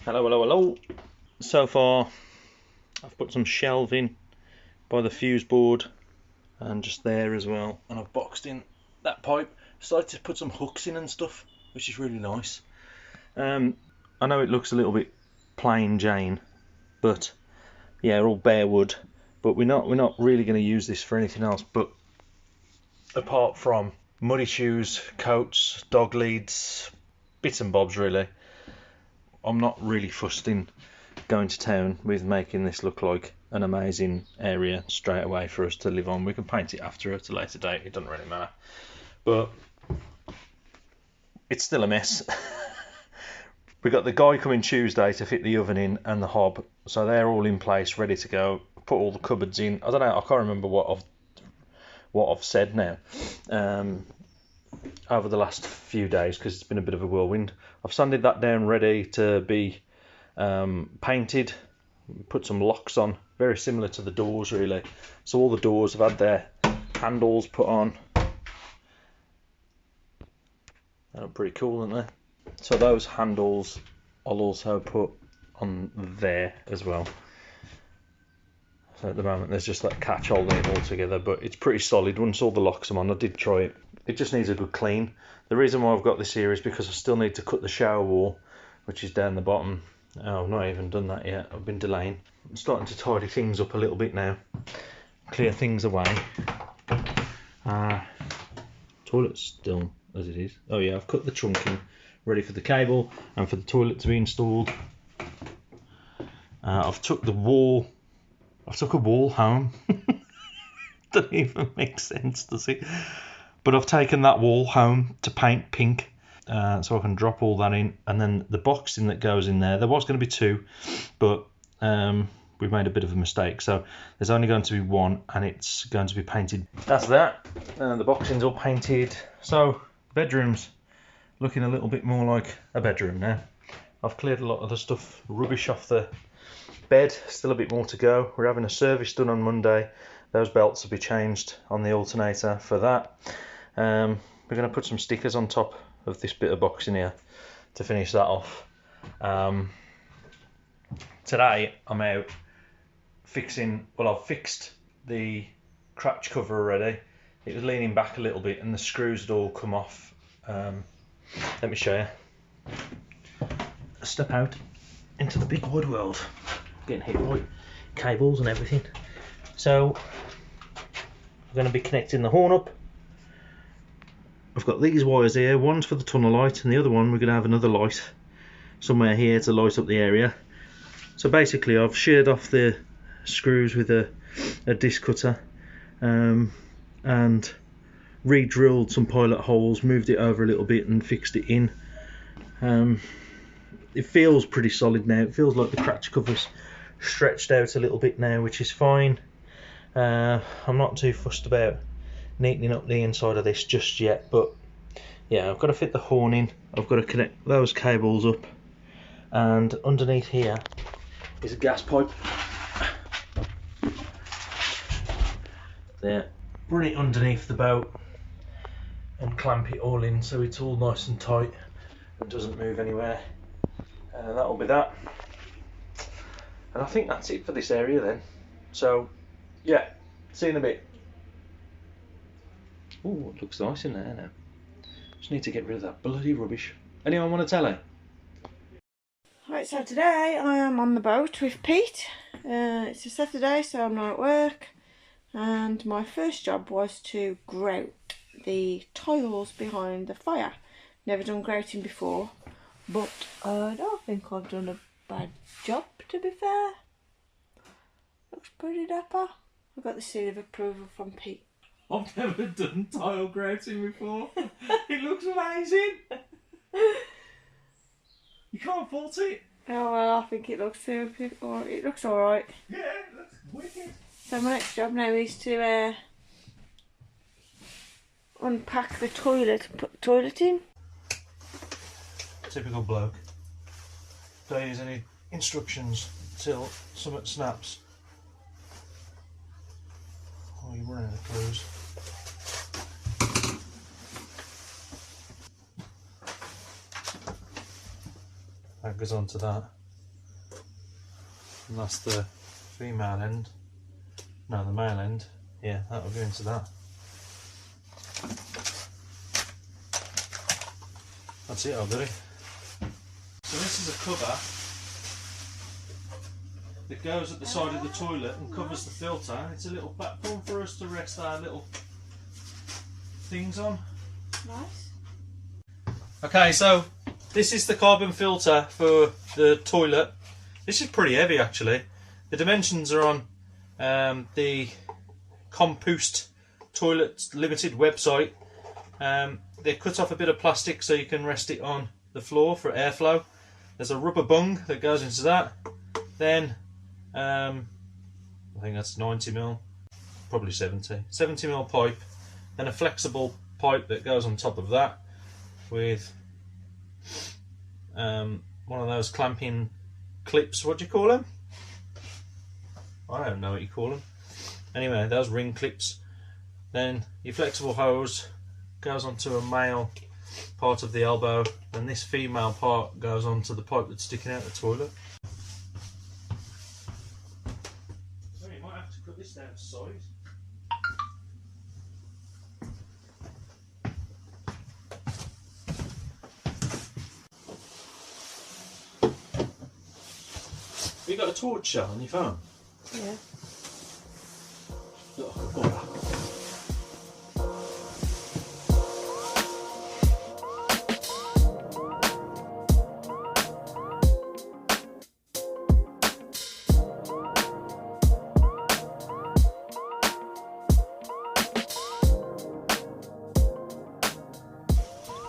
Hello, hello, hello. So far I've put some shelving by the fuse board and just there as well, and I've boxed in that pipe. Started to put some hooks in and stuff, which is really nice. I know it looks a little bit plain Jane, but yeah, all bare wood, but we're not really going to use this for anything else but apart from muddy shoes, coats, dog leads, bits and bobs really. I'm not really fussed in going to town with making this look like an amazing area straight away for us to live on. We can paint it after at a later date, it doesn't really matter, but it's still a mess. We got the guy coming Tuesday to fit the oven in and the hob, so they're all in place, ready to go. Put all the cupboards in. I don't know, I can't remember what I've said now over the last few days because it's been a bit of a whirlwind. I've sanded that down ready to be painted, put some locks on, very similar to the doors really. So all the doors have had their handles put on. They look pretty cool, aren't they? So those handles I'll also put on there as well. So at the moment there's just that catch holding it all together, but it's pretty solid once all the locks are on. I did try it. It just needs a good clean. The reason why I've got this here is because I still need to cut the shower wall, which is down the bottom. Oh, I've not even done that yet. I've been delaying. I'm starting to tidy things up a little bit now. Clear things away. Toilet's still as it is. Oh yeah, I've cut the trunking, ready for the cable and for the toilet to be installed. I've took a wall home. Doesn't even make sense, does it? But I've taken that wall home to paint pink, so I can drop all that in, and then the boxing that goes in there. There was going to be two, but we made a bit of a mistake, so there's only going to be one, and it's going to be painted. That's that. The boxing's all painted. So bedroom's looking a little bit more like a bedroom now. I've cleared a lot of the stuff, rubbish off the bed. Still a bit more to go. We're having a service done on Monday. Those belts will be changed on the alternator for that. We're going to put some stickers on top of this bit of boxing here to finish that off. Today I'm out fixing, well, I've fixed the crotch cover already. It was leaning back a little bit and the screws had all come off. Let me show you. Step out into the big wood world. Getting hit by cables and everything. So I'm going to be connecting the horn up. I've got these wires here. One's for the tunnel light and the other one we're going to have another light somewhere here to light up the area. So basically I've sheared off the screws with a disc cutter and re-drilled some pilot holes, moved it over a little bit and fixed it in. It feels pretty solid now. It feels like the crotch cover's stretched out a little bit now, which is fine. I'm not too fussed about neatening up the inside of this just yet, but yeah, I've got to fit the horn in, I've got to connect those cables up, and underneath here is a gas pipe. There, run it underneath the boat and clamp it all in so it's all nice and tight and doesn't move anywhere. That'll be that, and I think that's it for this area then. So yeah, see you in a bit. Oh, it looks nice in there now. Just need to get rid of that bloody rubbish. Anyone want to tell her? Right, so today I am on the boat with Pete. It's a Saturday, so I'm not at work. And my first job was to grout the tiles behind the fire. Never done grouting before, but I don't think I've done a bad job, to be fair. Looks pretty dapper. I got the seal of approval from Pete. I've never done tile grouting before. It looks amazing. You can't fault it. Oh well, I think it looks super. It looks alright. Yeah, it looks wicked. So my next job now is to unpack the toilet and put the toilet in. Typical bloke. Don't use any instructions till something snaps. Oh, you're running out of clues. That goes on to that. And that's the female end. No, the male end. Yeah, that'll go into that. That's it, I've got it. So this is a cover that goes at the side of the toilet and covers the filter. It's a little platform for us to rest our little things on. Nice. Okay, so this is the carbon filter for the toilet. This is pretty heavy actually. The dimensions are on the Compost Toilet Limited website. They cut off a bit of plastic so you can rest it on the floor for airflow. There's a rubber bung that goes into that. Then I think that's 90mm, probably 70mm pipe. Then a flexible pipe that goes on top of that with one of those clamping clips. What do you call them? I don't know what you call them. Anyway, those ring clips. Then your flexible hose goes onto a male part of the elbow, and this female part goes onto the pipe that's sticking out the toilet. So you might have to cut this down to size. Have you got a torch shell on your phone? Yeah. Oh,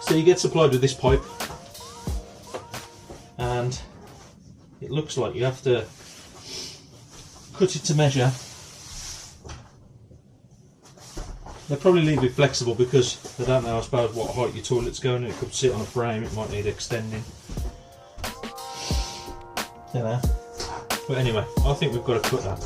so you get supplied with this pipe, and it looks like you have to cut it to measure. They'll probably leave it flexible because they don't know, I suppose, what height your toilet's going. It could sit on a frame, it might need extending. You know. But anyway, I think we've got to cut that.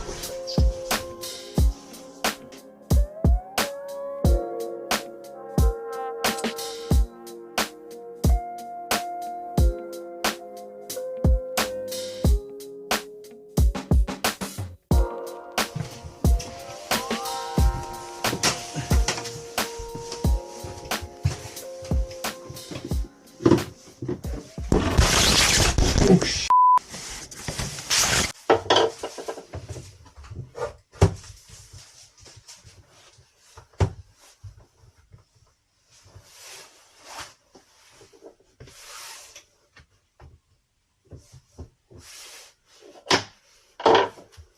Oh, sh**.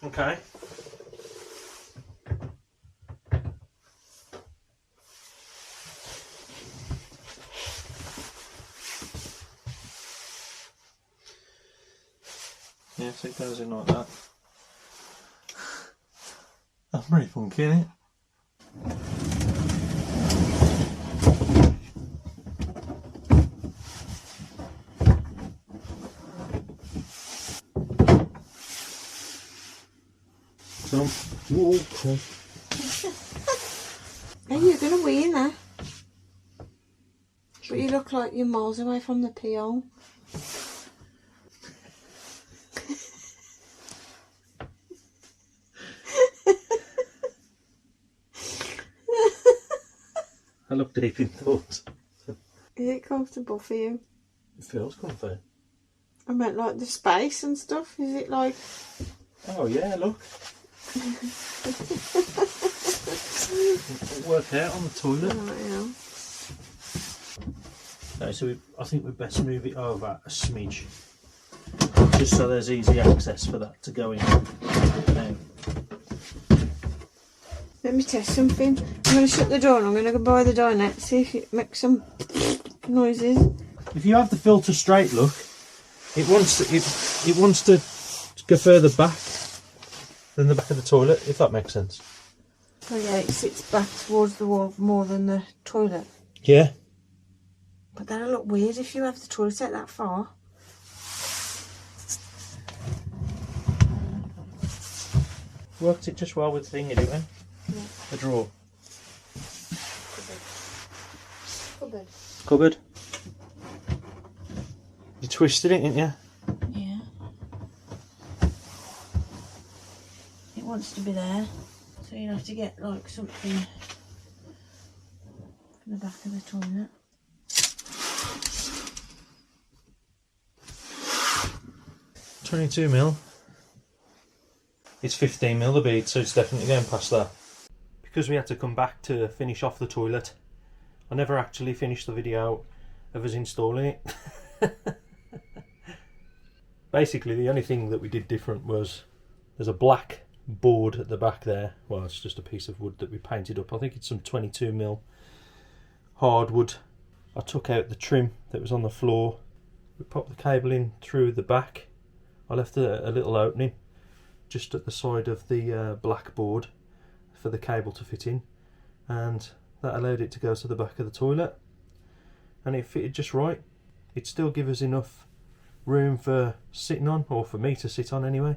Okay. Yeah, so it goes in like that. That's pretty funky, isn't it? Some water. Are you going to wee in there? But you look like you're miles away from the pee hole. I look deep in thought. Is it comfortable for you? It feels comfy. I meant like the space and stuff. Is it like... Oh yeah, look. It'll work out on the toilet. Oh, yeah. Okay, so I think we'd best move it over a smidge, just so there's easy access for that to go in. Let me test something. I'm going to shut the door and I'm going to go by the dinette, see if it makes some noises. If you have the filter straight, look, it wants to go further back than the back of the toilet, if that makes sense. Oh yeah, it sits back towards the wall more than the toilet. Yeah. But that'll look weird if you have the toilet out that far. Worked it just well with the thing you're doing. Yeah. The drawer. Cupboard. Cupboard. You twisted it, didn't you? Yeah. wants to be there. So you'll have to get like something from the back of the toilet. £22mm. It's 15mm the bead, so it's definitely going past that. Because we had to come back to finish off the toilet, I never actually finished the video of us installing it. Basically, the only thing that we did different was there's a black board at the back there. Well, it's just a piece of wood that we painted up. I think it's some 22mm hardwood. I took out the trim that was on the floor. We popped the cable in through the back. I left a little opening just at the side of the black board for the cable to fit in, and that allowed it to go to the back of the toilet, and it fitted just right. It still gives us enough room for sitting on, or for me to sit on anyway.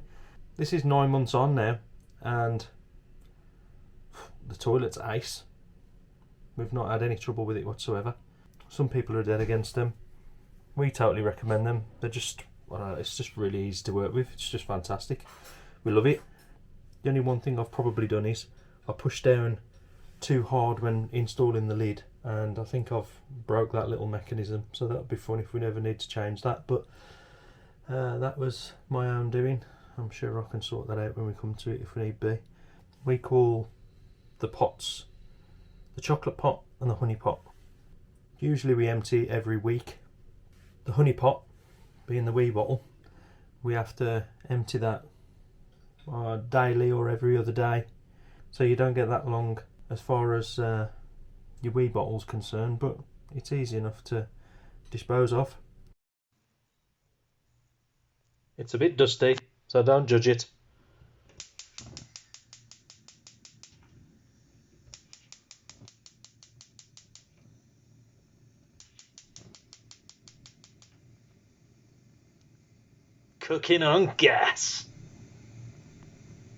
This is 9 months on now, and the toilet's ace. We've not had any trouble with it whatsoever. Some people are dead against them. We totally recommend them. They're just, well, it's just really easy to work with. It's just fantastic. We love it. The only one thing I've probably done is I pushed down too hard when installing the lid, and I think I've broke that little mechanism, so that would be fun if we never need to change that. But that was my own doing. I'm sure I can sort that out when we come to it if we need be. We call the pots the chocolate pot and the honey pot. Usually we empty every week. The honey pot, being the wee bottle, we have to empty that daily or every other day, so you don't get that long as far as your wee bottle's concerned, but it's easy enough to dispose of. It's a bit dusty, so don't judge it. Cooking on gas.